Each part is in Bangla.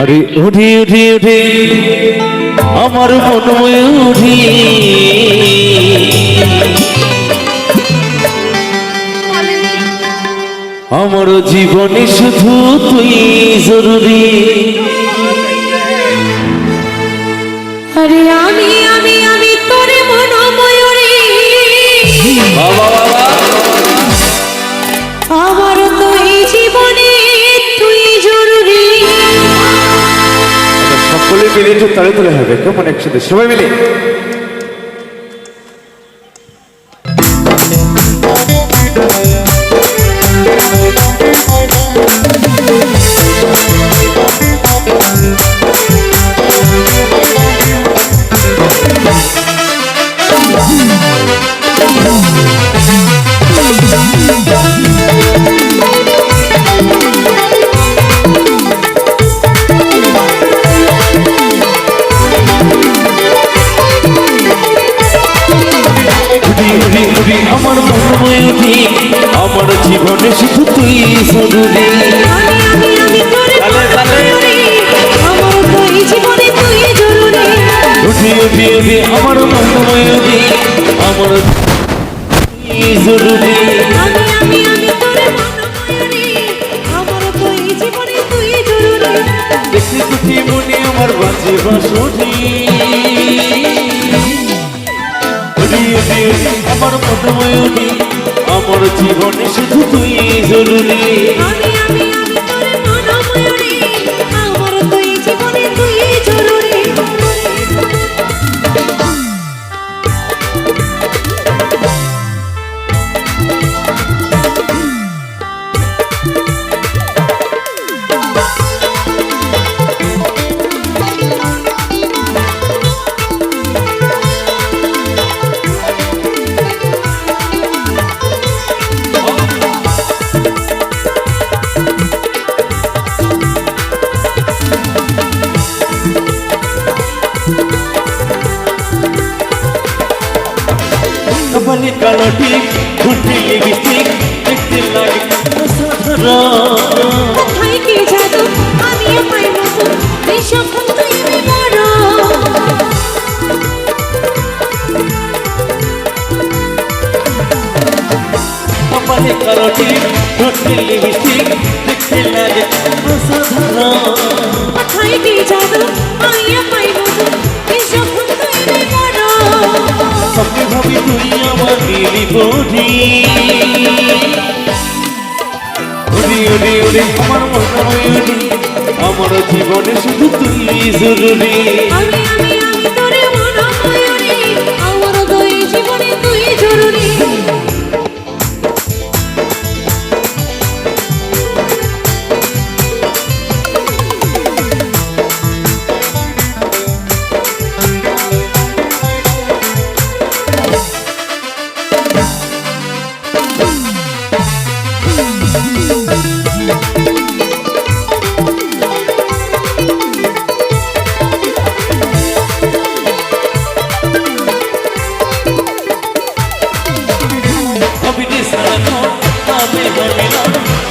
আরে উঠি উঠি উঠি আমার মন উঠি আমার জীবনে শুধু তুই জরুরি। আরে আমি আমি আমি তোরে মনোময়ূরী বাবা বাবা আমার তো এই জীবনে তুই জরুরি। সকলে মিলে একটু তালে তালে হবে, কেমন একসাথে সবাই মিলে। আমার মনোময়ূরী আমার জীবনে শুধু তুই জরুরি। আমি আমি আমি তোরে মনোময়ূরী আমার তো এই জীবনে তুই জরুরি। উঠি উঠি উঠি আমার মনোময়ূরী আমার তুই জরুরি। আমি আমি আমি তোরে মনোময়ূরী আমার তো এই জীবনে তুই জরুরি। দেখি তুই মনে আমার বাজে বাঁশি আমার মনোময়ূরী আমার জীবনে শুধু তুই জরুরি। আমি আমি আমি তোরে মনোময়ূরী আমার তো এই জীবনে তুই জরুরি। কপালে কালো টিক ঠোঁটে লিপস্টিক দেখতে লাগে অসাধারণ। কোথায় কি জাদু আমিও পাই মতো বেশক্ষণ তুই বড়। কপালে কালো টিক ঠোঁটে লিপস্টিক দেখতে লাগে অসাধারণ। কোথায় কি জাদু আমিও পাই মতো বেশক্ষণ তুই বড়। সত্যি ভাবি তুই আমার নীলি বধি উড়ি উড়ি উড়ি আমার মনোময়ূরী আমার জীবনে শুধু তুই জরুরি। আমি আমি আমি তোরে মনোময়ূরী আমার তো এই জীবনে তুই জরুরি।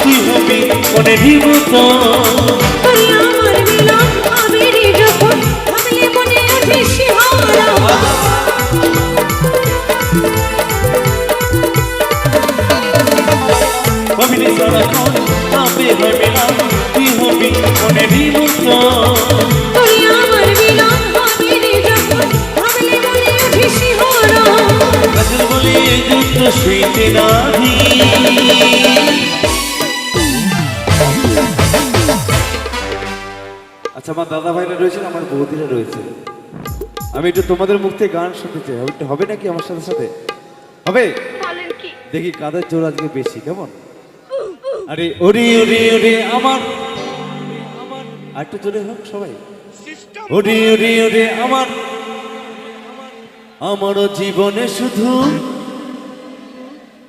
তুই হবি মনের মতো তুই আমার মিলন আমির যখন ভাবলে মনে ওঠে শিহরণ। ভাবিনি সারাক্ষণ তবে হবে না তুই হবি মনের মতো। তুই আমার মিলন আমির যখন ভাবলে মনে ওঠে শিহরণ। কাজল বলে যুদ্ধ শুইতে নাহি আচ্ছা আমার দাদা ভাইরা রয়েছেন আমার বৌদিরা রয়েছে, আমি একটু তোমাদের মুখ থেকে গান শুনতে চাই। একটু হবে নাকি আমার সাথে সাথে হবে? দেখি কাদের জোর আজকে বেশি, কেমন? আরে ওরে ওরে ওরে আমার আর একটু জোরে হোক সবাই। ওরে ওরে ওরে আমার আমার জীবনে শুধু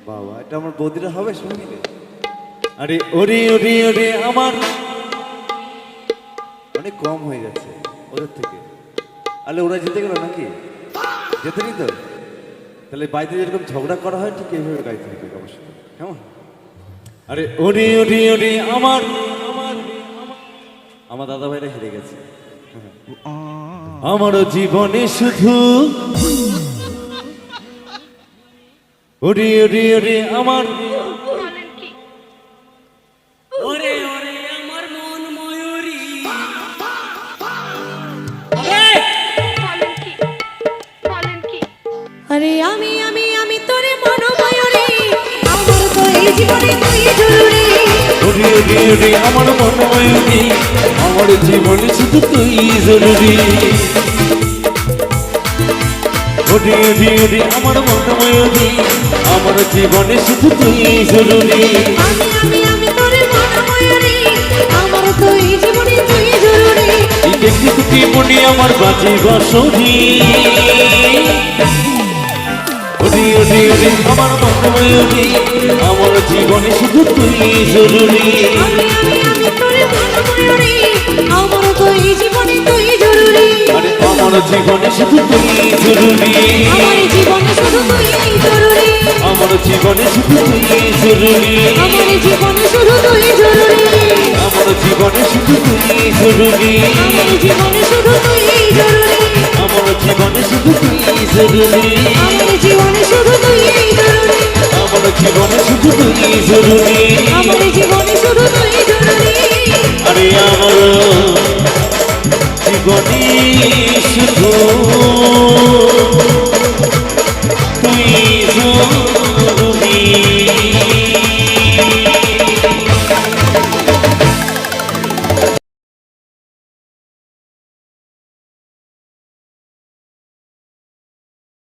বাবা, এটা আমার বৌদিরা হবে সবাই মিলে। আরে ওরে ওরে ওরে আমার অনেক কম হয়ে যাচ্ছে ওদের থেকে। আরে ওরা যেতে গেল নাকি? যেতে নি তো? তাহলে বাড়িতে যেরকম ঝগড়া করা হয় ঠিক এইভাবে গাইতে হবে অবশ্যই, কেমন? আরে ওরে ওরে ওরে আমার আমার দাদা ভাইরা হেরে গেছে। আমারও জীবনে শুধু ওরে ওরে ওরে আমার ওরে ওরে আমার মন ময়ূরী আরে আমি আমি আমি তোরে মনোময়ূরী আমার তো এই জীবনে তুই জরুরি ওরে ওরে ওরে আমার মনোময়ূরী আমার জীবনে শুধু তুই জরুরি ওরে ওরে ওরে আমার মনোময়ূরী আমার জীবনে শুধু তুই জরুরি আমি আমি তোরে মনোময়ূরী আমার তো এই জীবনে তুই জরুরি এই দেখতে তুই মনে আমার বাজে বাঁশরি ওরে ওরে ওরে আমার মনোময়ূরী আমার জীবনে শুধু তুই জরুরি আমি তোরে মনোময়ূরী আমার তো এই জীবনে তুই জরুরি আরে আমার জীবনে শুধু তুই জরুরি আমার জীবনে শুধু তুই জরুরি আমার জীবনে শুধু তুই জরুরি আমার জীবনে শুধু তুই জরুরি আমার জীবনে শুধু তুই জরুরি আমার জীবনে শুধু তুই জরুরি আমার জীবনে শুধু তুই জরুরি আমার জীবনে শুধু তুই জরুরি আমার জীবনে শুধু তুই জরুরি আমার জীবনে শুধু তুই জরুরি আরে আমার জীবনে শুধু তুই জরুরি